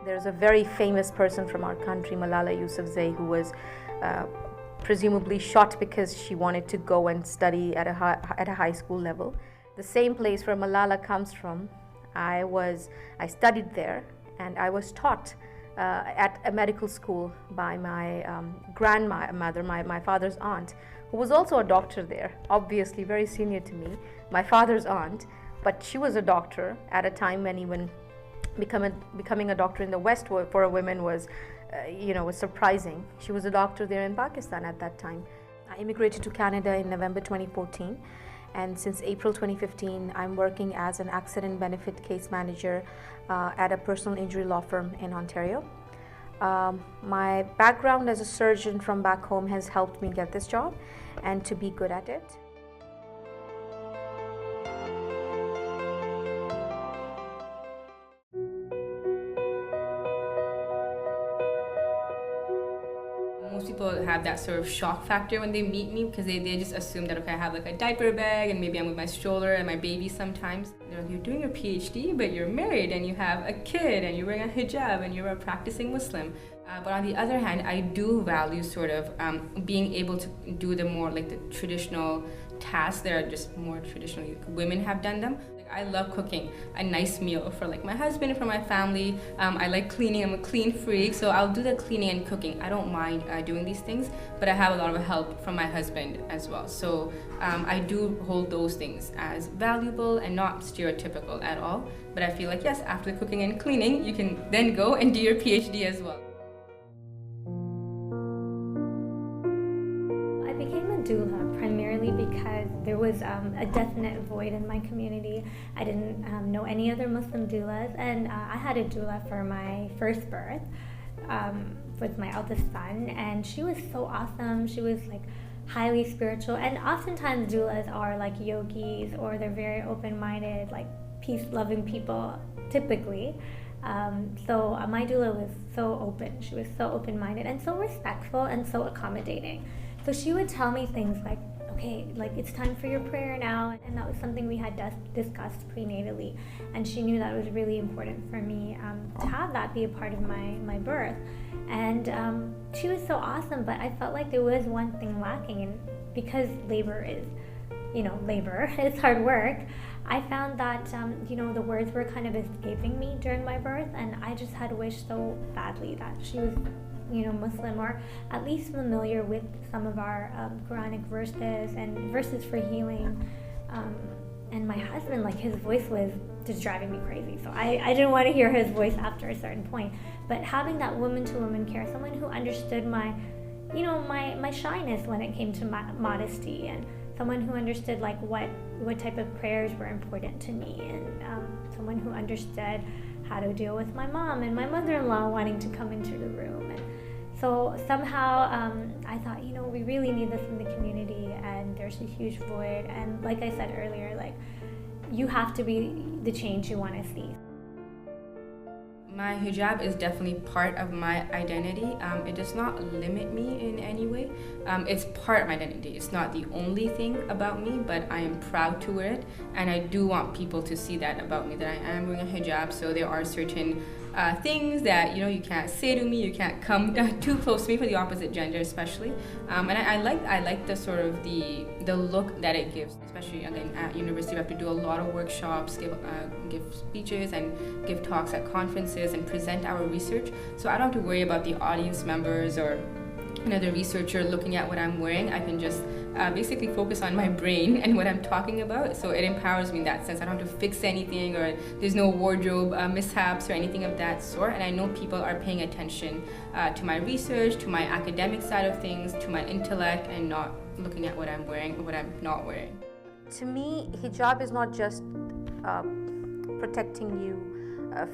There's a very famous person from our country, Malala Yousafzai, who was presumably shot because she wanted to go and study at a high school level. The same place where Malala comes from, I studied there, and I was taught at a medical school by my grandmother, my father's aunt, who was also a doctor there, obviously very senior to me, my father's aunt, but she was a doctor at a time when even becoming a doctor in the West for a woman was surprising. She was a doctor there in Pakistan at that time. I immigrated to Canada in November 2014, and since April 2015, I'm working as an accident benefit case manager at a personal injury law firm in Ontario. My background as a surgeon from back home has helped me get this job and to be good at it. Most people have that sort of shock factor when they meet me because they just assume that, okay, I have like a diaper bag and maybe I'm with my stroller and my baby sometimes. They're like, you're doing your PhD, but you're married and you have a kid and you're wearing a hijab and you're a practicing Muslim. But on the other hand, I do value sort of being able to do the more like the traditional tasks that are just more traditionally women have done them. I love cooking a nice meal for like my husband and for my family. I like cleaning. I'm a clean freak, so I'll do the cleaning and cooking. I don't mind doing these things, but I have a lot of help from my husband as well. So I do hold those things as valuable and not stereotypical at all. But I feel like, yes, after the cooking and cleaning, you can then go and do your PhD as well. I became a doula primarily because there was a definite void in my community. I didn't know any other Muslim doulas, and I had a doula for my first birth with my eldest son, and she was so awesome. She was like highly spiritual, and oftentimes doulas are like yogis, or they're very open-minded, like peace-loving people typically. So my doula was so open. She was so open-minded and so respectful and so accommodating. So she would tell me things like, okay, like it's time for your prayer now. And that was something we had discussed prenatally. And she knew that it was really important for me to have that be a part of my birth. And she was so awesome, but I felt like there was one thing lacking. And because labor is, labor, it's hard work, I found that, the words were kind of escaping me during my birth. And I just had wished so badly that she was Muslim, or at least familiar with some of our Quranic verses and verses for healing. And my husband, like, his voice was just driving me crazy. So I didn't want to hear his voice after a certain point. But having that woman-to-woman care, someone who understood my shyness when it came to modesty, and someone who understood like what type of prayers were important to me, and someone who understood how to deal with my mom and my mother-in-law wanting to come into the room. And so somehow I thought, we really need this in the community, and there's a huge void. And like I said earlier, like, you have to be the change you want to see. My hijab is definitely part of my identity. It does not limit me in any way. It's part of my identity. It's not the only thing about me, but I am proud to wear it. And I do want people to see that about me, that I am wearing a hijab. So there are certain things that you can't say to me. You can't come too close to me, for the opposite gender especially. And I like the sort of the look that it gives. Especially again at university, we have to do a lot of workshops, give speeches, and give talks at conferences, and present our research. So I don't have to worry about the audience members or the researcher looking at what I'm wearing. I can just basically focus on my brain and what I'm talking about. So it empowers me in that sense. I don't have to fix anything, or there's no wardrobe mishaps or anything of that sort. And I know people are paying attention to my research, to my academic side of things, to my intellect, and not looking at what I'm wearing or what I'm not wearing. To me, hijab is not just protecting you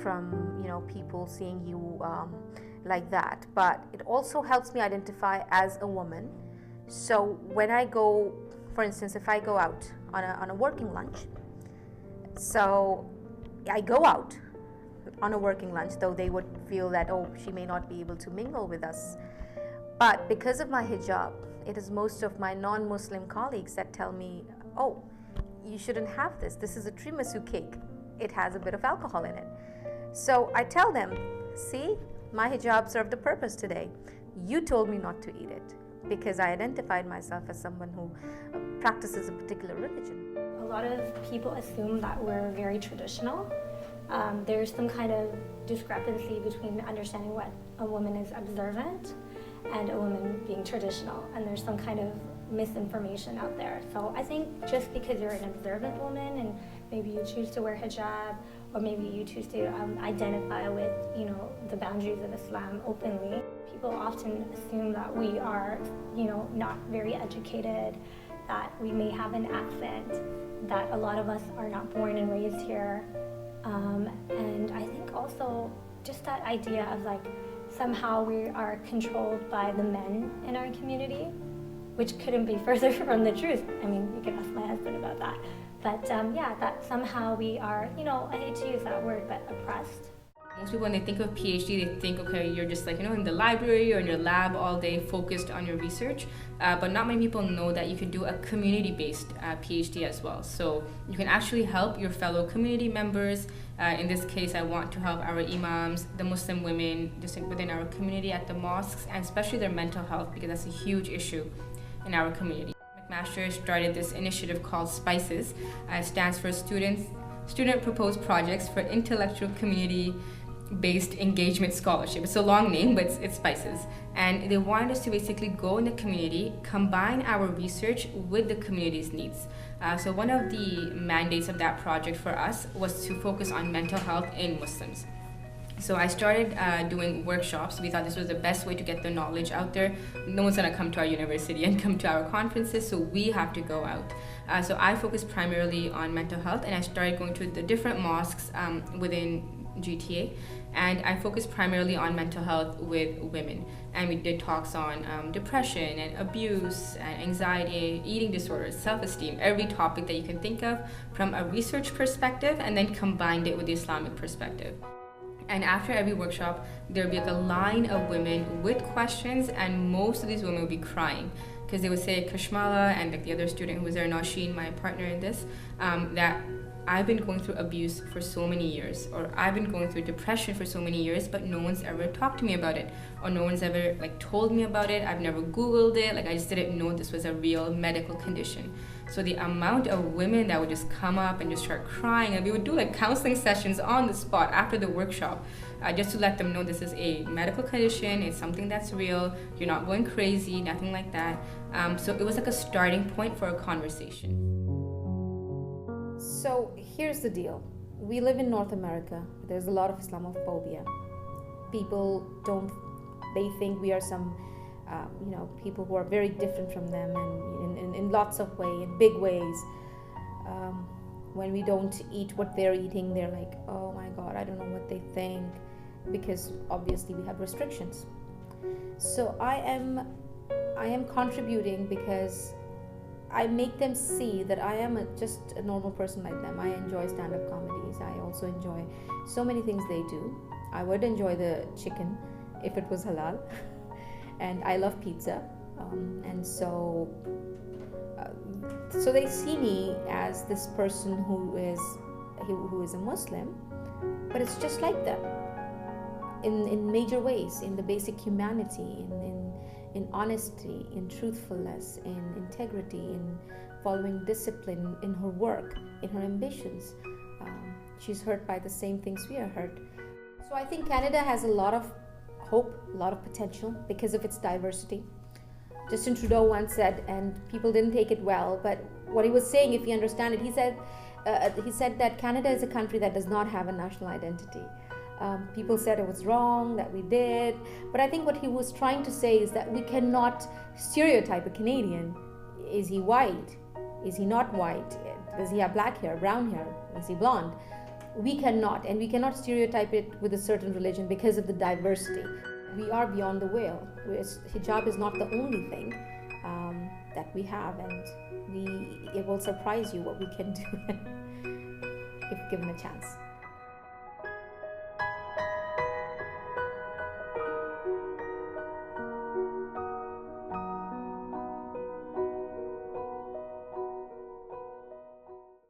from people seeing you like that, but it also helps me identify as a woman. So when I go, for instance, if I go out on a working lunch, so I go out on a working lunch, though they would feel that, oh, she may not be able to mingle with us. But because of my hijab, it is most of my non-Muslim colleagues that tell me, oh, you shouldn't have this. This is a tiramisu cake. It has a bit of alcohol in it. So I tell them, See, my hijab served a purpose today. You told me not to eat it because I identified myself as someone who practices a particular religion. A lot of people assume that we're very traditional. There's some kind of discrepancy between understanding what a woman is observant and a woman being traditional, and there's some kind of misinformation out there. So I think just because you're an observant woman and maybe you choose to wear hijab, or maybe you choose to identify with, the boundaries of Islam openly, people often assume that we are, not very educated, that we may have an accent, that a lot of us are not born and raised here. And I think also just that idea of somehow we are controlled by the men in our community, which couldn't be further from the truth. I mean, you can ask my husband about that. But that somehow we are, I hate to use that word, but oppressed. Most people, when they think of PhD, they think, okay, you're just in the library or in your lab all day focused on your research. But not many people know that you can do a community-based PhD as well. So you can actually help your fellow community members. In this case, I want to help our imams, the Muslim women just within our community at the mosques, and especially their mental health, because that's a huge issue in our community. McMaster started this initiative called SPICES. It stands for Student Proposed Projects for Intellectual Community-Based Engagement Scholarship. It's a long name, but it's SPICES. And they wanted us to basically go in the community, combine our research with the community's needs. So one of the mandates of that project for us was to focus on mental health in Muslims. So I started doing workshops. We thought this was the best way to get the knowledge out there. No one's gonna come to our university and come to our conferences, so we have to go out. So I focused primarily on mental health, and I started going to the different mosques within GTA, and I focused primarily on mental health with women. And we did talks on depression and abuse and anxiety, eating disorders, self-esteem, every topic that you can think of from a research perspective, and then combined it with the Islamic perspective. And after every workshop, there would be a line of women with questions, and most of these women would be crying because they would say, Kashmala and the other student who was there, Nausheen, my partner in this, that I've been going through abuse for so many years, or I've been going through depression for so many years, but no one's ever talked to me about it, or no one's ever told me about it. I've never Googled it. I just didn't know this was a real medical condition. So the amount of women that would just come up and just start crying, and we would do counseling sessions on the spot after the workshop, just to let them know this is a medical condition, it's something that's real, you're not going crazy, nothing like that. So it was a starting point for a conversation. So here's the deal. We live in North America. There's a lot of Islamophobia. People they think we are some, people who are very different from them, and in lots of ways, in big ways. When we don't eat what they're eating, they're like, oh my God, I don't know what they think, because obviously we have restrictions. So I am contributing because I make them see that I am just a normal person like them. I enjoy stand-up comedies. I also enjoy so many things they do. I would enjoy the chicken if it was halal. And I love pizza. And so they see me as this person who is a Muslim, but it's just like them in major ways, in the basic humanity, in honesty, in truthfulness, in integrity, in following discipline, in her work, in her ambitions. She's hurt by the same things we are hurt. So I think Canada has a lot of hope, a lot of potential because of its diversity. Justin Trudeau once said, and people didn't take it well, but what he was saying, if you understand it, he said that Canada is a country that does not have a national identity. People said it was wrong, that we did, but I think what he was trying to say is that we cannot stereotype a Canadian. Is he white? Is he not white? Does he have black hair, brown hair? Is he blonde? We cannot, and we cannot stereotype it with a certain religion because of the diversity. We are beyond the veil. Hijab is not the only thing that we have, and it will surprise you what we can do if given a chance.